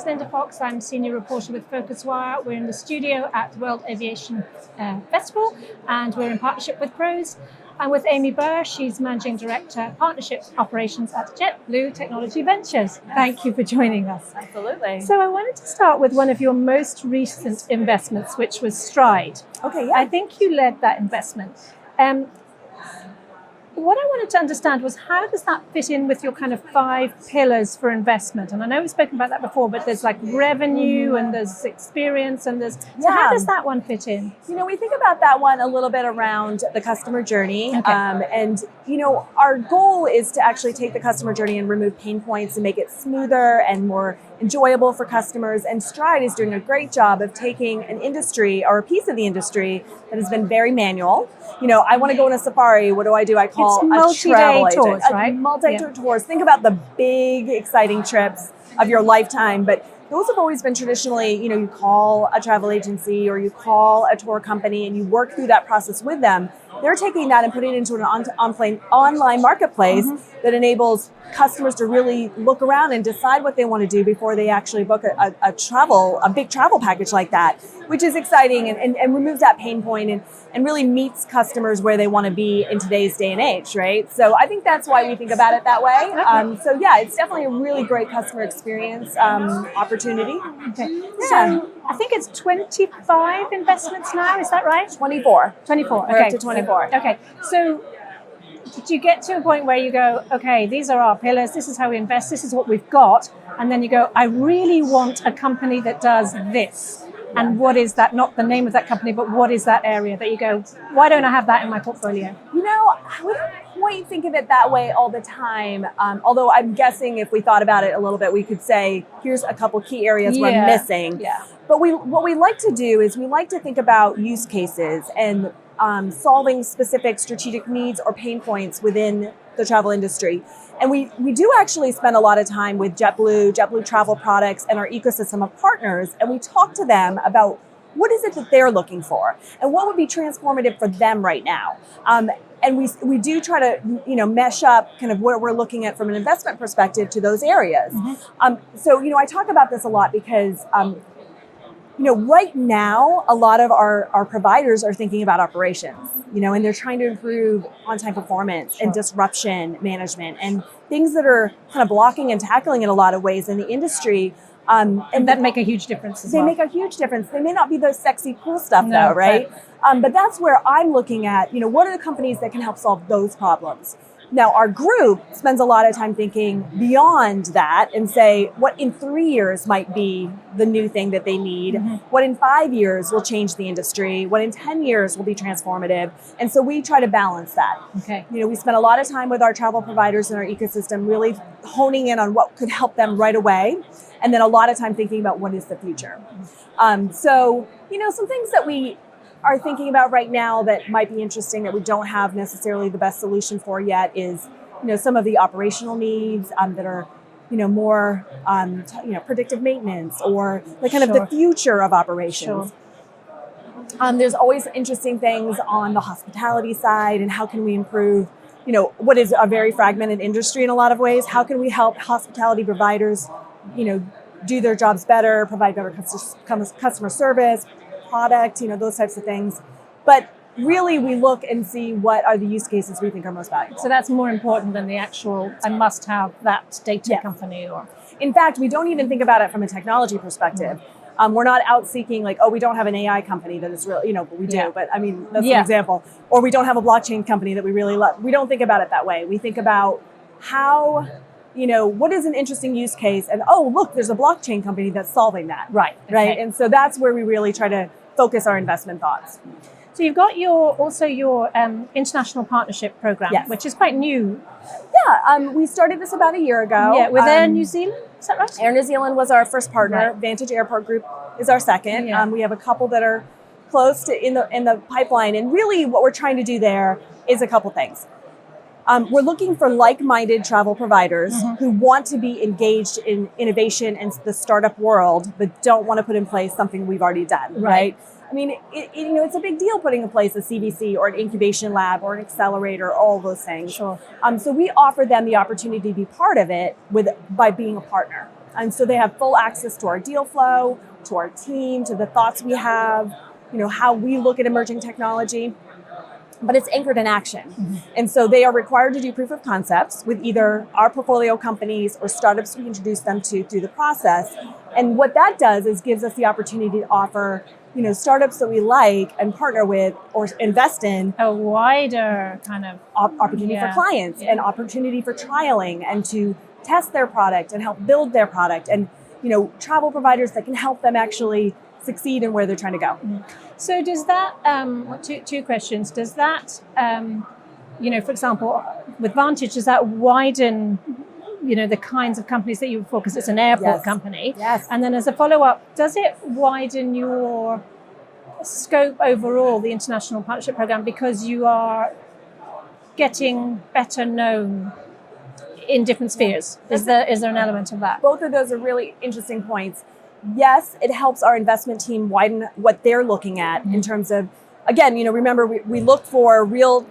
Linda Fox. I'm senior reporter with PhocusWire. We're in the studio at the World Aviation Festival, and we're in partnership with Pros. I'm with Amy Burr. She's Managing Director, Partnership Operations at JetBlue Technology Ventures. Thank you for joining us. Absolutely. So I wanted to start with one of your most recent investments, which was Stride. Okay, yeah. I think you led that investment. What I wanted to understand was, how does that fit in with your kind of 5 pillars for investment? And I know we've spoken about that before, but there's like revenue and there's experience and there's... So how does that one fit in? We think about that one a little bit around the customer journey. Okay. Our goal is to actually take the customer journey and remove pain points and make it smoother and more enjoyable for customers. And Stride is doing a great job of taking an industry or a piece of the industry that has been very manual. I want to go on a safari. What do? I call a travel agent. Tours, right? Multi-day tours. Think about the big, exciting trips of your lifetime. But those have always been traditionally, you call a travel agency or you call a tour company and you work through that process with them. They're taking that and putting it into an online marketplace that enables customers to really look around and decide what they want to do before they actually book a big travel package like that, which is exciting and removes that pain point and really meets customers where they want to be in today's day and age, right? So I think that's why we think about it that way. So yeah, it's definitely a really great customer experience opportunity. Okay. Yeah. So I think it's 25 investments now, is that right? 24. 24, We're okay. up to 24. Okay, so did you get to a point where you go, okay, these are our pillars, this is how we invest, this is what we've got, and then you go, I really want a company that does this. And what is that? Not the name of that company, but what is that area that you go, why don't I have that in my portfolio? I wouldn't quite think of it that way all the time. Although I'm guessing if we thought about it a little bit, we could say, here's a couple key areas we're missing. Yeah. But what we like to do is we like to think about use cases and solving specific strategic needs or pain points within the travel industry. And we do actually spend a lot of time with JetBlue Travel Products, and our ecosystem of partners, and we talk to them about what is it that they're looking for and what would be transformative for them right now. And we do try to mesh up kind of where we're looking at from an investment perspective to those areas. So I talk about this a lot because right now, a lot of our providers are thinking about operations, and they're trying to improve on-time performance and disruption management and things that are kind of blocking and tackling in a lot of ways in the industry. And that make a huge difference as well. They make a huge difference. They may not be those sexy, cool stuff though, right? But that's where I'm looking at, what are the companies that can help solve those problems? Now, our group spends a lot of time thinking beyond that and say, what in 3 years might be the new thing that they need? What in 5 years will change the industry? What in 10 years will be transformative? And so we try to balance that. Okay. We spend a lot of time with our travel providers in our ecosystem, really honing in on what could help them right away. And then a lot of time thinking about what is the future. So some things that we are thinking about right now that might be interesting that we don't have necessarily the best solution for yet is, some of the operational needs that are, more, predictive maintenance or the kind of the future of operations. There's always interesting things on the hospitality side and how can we improve, what is a very fragmented industry in a lot of ways. How can we help hospitality providers, do their jobs better, provide better customer service, product, those types of things. But really we look and see what are the use cases we think are most valuable. So that's more important than the actual, I must have that data company or... In fact, we don't even think about it from a technology perspective. We're not out seeking we don't have an AI company that is really, but we do. But I mean, that's an example. Or we don't have a blockchain company that we really love. We don't think about it that way. We think about how... what is an interesting use case? And look, there's a blockchain company that's solving that. Right. Okay. Right. And so that's where we really try to focus our investment thoughts. So you've got your international partnership program, which is quite new. Yeah. We started this about a year ago. Yeah, with Air New Zealand, is that right? Air New Zealand was our first partner. Right. Vantage Airport Group is our second. Yeah. We have a couple that are close to in the pipeline. And really what we're trying to do there is a couple things. We're looking for like-minded travel providers who want to be engaged in innovation and the startup world, but don't want to put in place something we've already done, right? I mean, it's a big deal putting in place a CVC or an incubation lab or an accelerator, all those things. Sure. So we offer them the opportunity to be part of it by being a partner. And so they have full access to our deal flow, to our team, to the thoughts we have, how we look at emerging technology. But it's anchored in action. Mm-hmm. And so they are required to do proof of concepts with either our portfolio companies or startups we introduce them to through the process. And what that does is gives us the opportunity to offer, startups that we like and partner with or invest in. A wider kind of opportunity for clients and opportunity for trialing and to test their product and help build their product and, travel providers that can help them actually succeed in where they're trying to go. Mm-hmm. So does that, two questions, does that, for example, with Vantage, does that widen, the kinds of companies that you would focus? It's an airport company. Yes. And then as a follow-up, does it widen your scope overall, the international partnership program, because you are getting better known in different spheres? Is there an element of that? Both of those are really interesting points. Yes, it helps our investment team widen what they're looking at in terms of, again, remember we look for real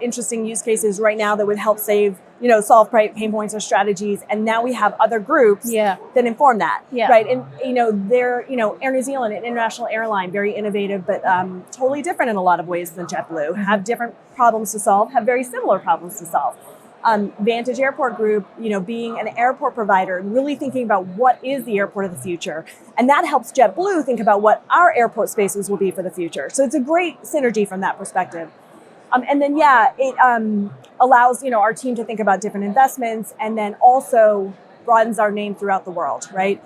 interesting use cases right now that would help solve pain points or strategies. And now we have other groups that inform that, right? And, they're, Air New Zealand, an international airline, very innovative, but totally different in a lot of ways than JetBlue, have different problems to solve, have very similar problems to solve. Vantage Airport Group, being an airport provider and really thinking about what is the airport of the future. And that helps JetBlue think about what our airport spaces will be for the future. So it's a great synergy from that perspective. And then, it allows, our team to think about different investments and then also broadens our name throughout the world, right?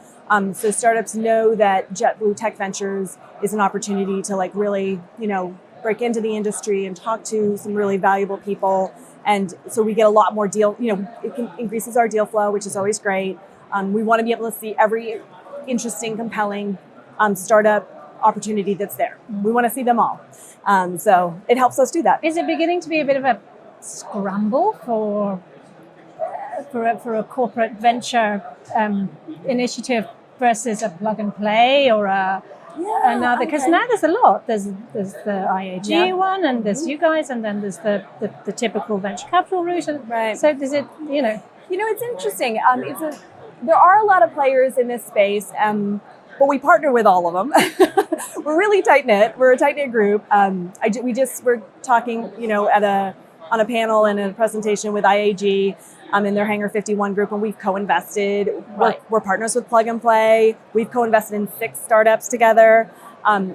So startups know that JetBlue Tech Ventures is an opportunity to really, break into the industry and talk to some really valuable people. And so we get a lot more deal, it increases our deal flow, which is always great. We want to be able to see every interesting, compelling startup opportunity that's there. We want to see them all. So it helps us do that. Is it beginning to be a bit of a scramble for a corporate venture initiative versus a plug and play or another? Because now there's a lot. There's the IAG one, and there's you guys, and then there's the typical venture capital route. And right. So does it, it's interesting. There are a lot of players in this space, but we partner with all of them. We're really tight knit. We're a tight knit group. We're talking, on a panel and a presentation with IAG. In their Hangar 51 group, and we've co-invested. Right. We're partners with Plug and Play. We've co-invested in 6 startups together.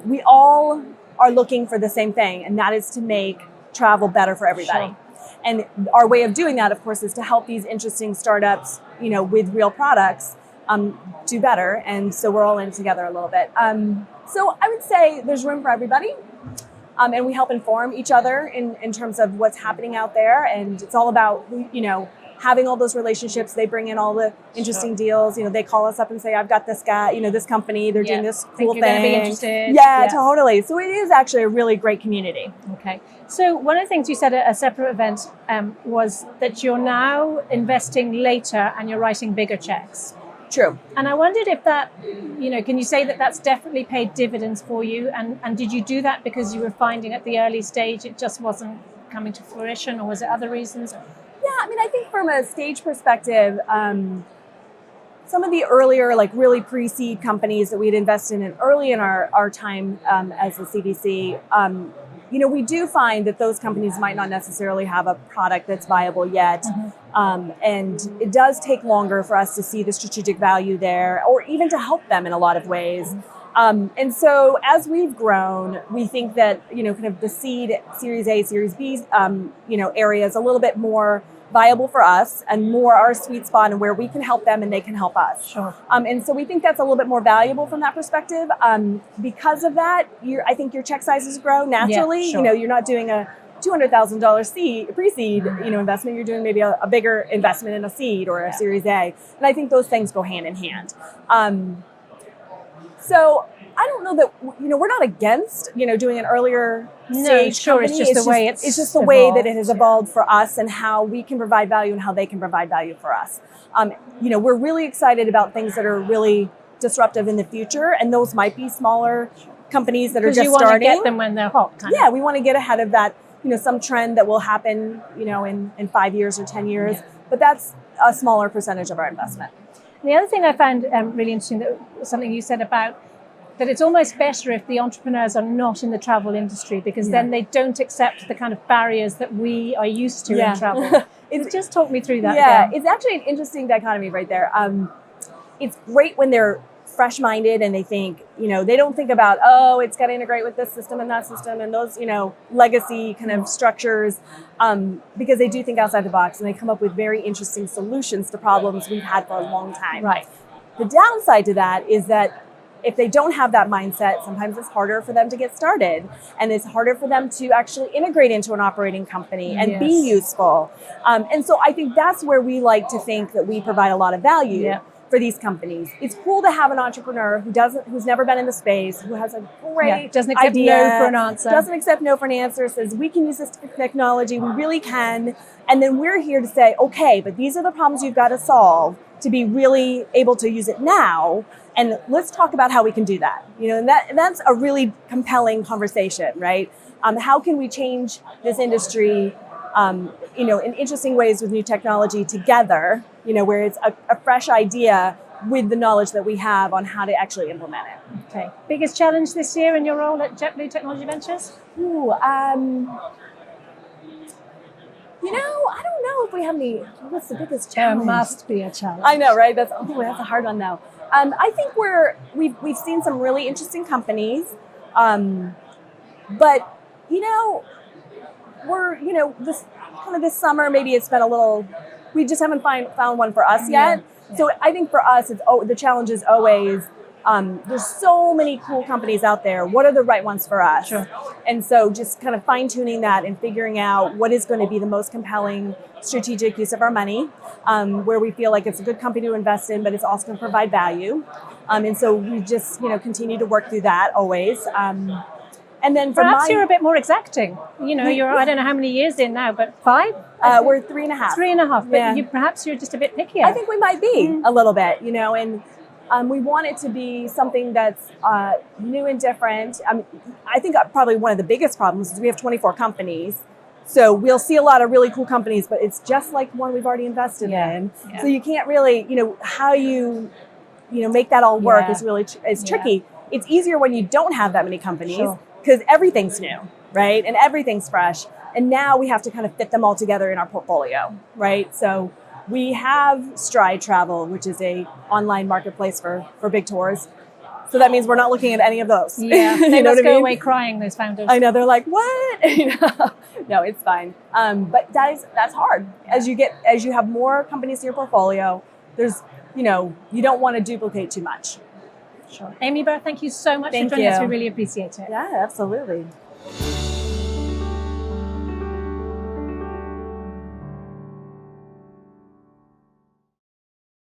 We all are looking for the same thing, and that is to make travel better for everybody. Sure. And our way of doing that, of course, is to help these interesting startups, with real products, do better. And so we're all in together a little bit. So I would say there's room for everybody. And we help inform each other in terms of what's happening out there. And it's all about, having all those relationships. They bring in all the interesting deals. They call us up and say, I've got this guy, this company, they're doing this cool thing. Gonna be interested. Yeah, totally. So it is actually a really great community. Okay. So one of the things you said at a separate event was that you're now investing later and you're writing bigger checks. True. And I wondered if that, can you say that that's definitely paid dividends for you? And did you do that because you were finding at the early stage it just wasn't coming to fruition, or was it other reasons? Yeah, I think from a stage perspective, some of the earlier, really pre-seed companies that we'd invested in early in our time as a CVC, we do find that those companies might not necessarily have a product that's viable yet. Mm-hmm. And it does take longer for us to see the strategic value there, or even to help them in a lot of ways. And so as we've grown, we think that, kind of the seed, Series A, Series B, area is a little bit more viable for us and more our sweet spot and where we can help them and they can help us. Sure. And so we think that's a little bit more valuable from that perspective. Because of that, I think your check sizes grow naturally. Yeah, sure. You're not doing a $200,000 pre-seed, investment. You're doing maybe a bigger investment in a seed or a Series A. And I think those things go hand in hand. So I don't know that, we're not against, doing an earlier stage company. It's just the way that it has evolved for us and how we can provide value and how they can provide value for us. We're really excited about things that are really disruptive in the future, and those might be smaller companies that are just starting. Because you want to get them when they're hot. Yeah, we want to get ahead of that, some trend that will happen, in 5 years or 10 years, but that's a smaller percentage of our investment. The other thing I found really interesting, that something you said about that it's almost better if the entrepreneurs are not in the travel industry, because then they don't accept the kind of barriers that we are used to in travel. Just talk me through that. Yeah, it's actually an interesting dichotomy right there. It's great when they're fresh-minded and they think, they don't think about, oh, it's got to integrate with this system and that system and those, legacy kind of structures, because they do think outside the box and they come up with very interesting solutions to problems we've had for a long time. Right. The downside to that is that if they don't have that mindset, sometimes it's harder for them to get started, and it's harder for them to actually integrate into an operating company and be useful. And so I think that's where we like to think that we provide a lot of value for these companies. It's cool to have an entrepreneur who's never been in the space, who has a great doesn't accept idea, no for an answer. Doesn't accept no for an answer, says we can use this technology, we really can. And then we're here to say, okay, but these are the problems you've got to solve to be really able to use it now. And let's talk about how we can do that. And that's a really compelling conversation, right? How can we change this industry, in interesting ways with new technology together, where it's a fresh idea with the knowledge that we have on how to actually implement it. Okay. Biggest challenge this year in your role at JetBlue Technology Ventures? I don't know if we have any. What's the biggest challenge? There must be a challenge. I know, right? That's a hard one, though. I think we've seen some really interesting companies, but we're this summer maybe it's been a little. We just haven't found one for us yet. Yeah. So I think for us, the challenge is always. There's so many cool companies out there. What are the right ones for us? Sure. And so just kind of fine-tuning that and figuring out what is going to be the most compelling strategic use of our money, where we feel like it's a good company to invest in, but it's also going to provide value. And so we just, continue to work through that always. And then perhaps you're a bit more exacting. You're, I don't know how many years in now, but 5? We're 3.5. 3.5, but perhaps you're just a bit pickier. I think we might be a little bit, and we want it to be something that's new and different. I think probably one of the biggest problems is we have 24 companies. So we'll see a lot of really cool companies, but it's just like one weeve already invested in. Yeah. So you can't really, how you make that all work is really tricky. It's easier when you don't have that many companies because everything's new, right? And everything's fresh. And now we have to kind of fit them all together in our portfolio, right? So we have Stride Travel, which is a online marketplace for big tours. So that means we're not looking at any of those. Yeah, they must go away crying, those founders. I know, they're like, what? No, it's fine. But that's hard. As you have more companies in your portfolio, there's, you don't want to duplicate too much. Sure. Amy Burr, thank you so much for joining us. We really appreciate it. Yeah, absolutely.